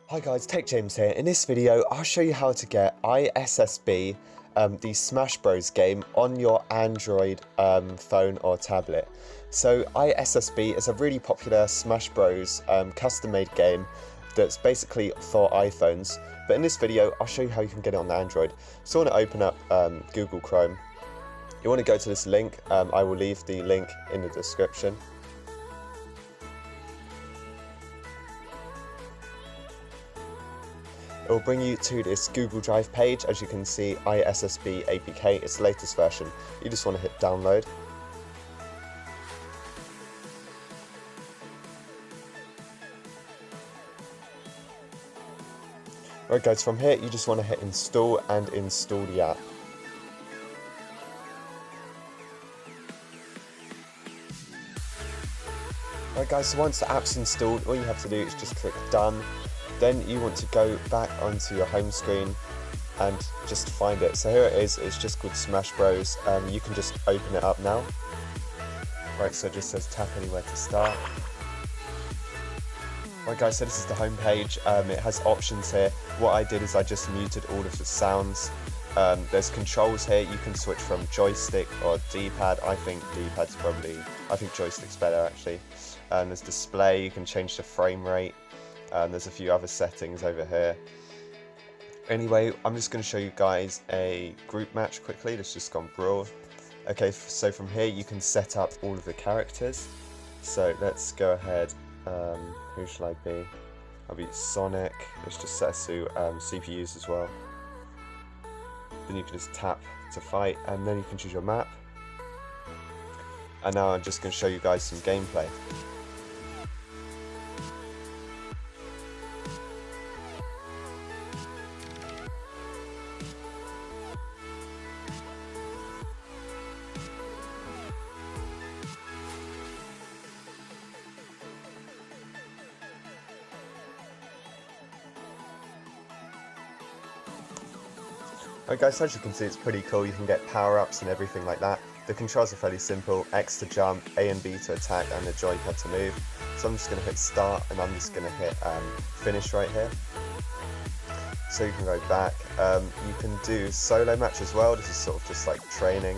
Hi guys, Tech James here. In this video, I'll show you how to get iSSB, the Smash Bros game, on your Android phone or tablet. So iSSB is a really popular Smash Bros custom-made game that's basically for iPhones. But in this video, I'll show you how you can get it on the Android. So I want to open up Google Chrome. You want to go to this link. I will leave the link in the description. It will bring you to this Google Drive page. As you can see, iSSB APK, it's the latest version. You just want to hit download. Right guys, from here you just want to hit install and install the app. Right guys, so once the app's installed, all you have to do is just click done. Then you want to go back onto your home screen and just find it. So here it is, it's just called Smash Bros. You can just open it up now. Right, so it just says tap anywhere to start. Right guys, so this is the home page. It has options here. What I did is I just muted all of the sounds. There's controls here. You can switch from joystick or D-pad. I think joystick's better actually. There's display, you can change the frame rate. There's a few other settings over here. Anyway, I'm just going to show you guys a group match quickly. Let's just go on Brawl. Okay, so from here you can set up all of the characters. So let's go ahead. Who shall I be? I'll be Sonic. Let's just set us to CPUs as well. Then you can just tap to fight, and then you can choose your map. And now I'm just going to show you guys some gameplay. Right guys, so as you can see, it's pretty cool. You can get power-ups and everything like that. The controls are fairly simple. X to jump, A and B to attack, and the joypad to move. So I'm just going to hit start, and I'm just going to hit finish right here. So you can go back. You can do solo match as well. This is sort of just like training.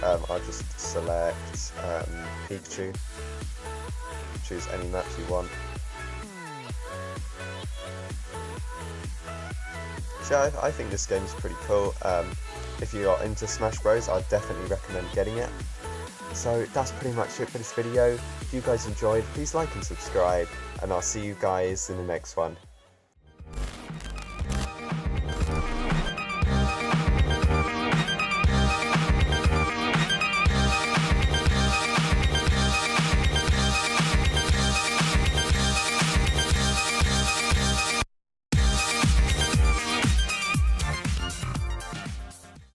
I'll just select Pikachu. Choose any match you want. So I think this game is pretty cool. If you are into Smash Bros, I'd definitely recommend getting it. So that's pretty much it for this video. If you guys enjoyed, please like and subscribe, and I'll see you guys in the next one.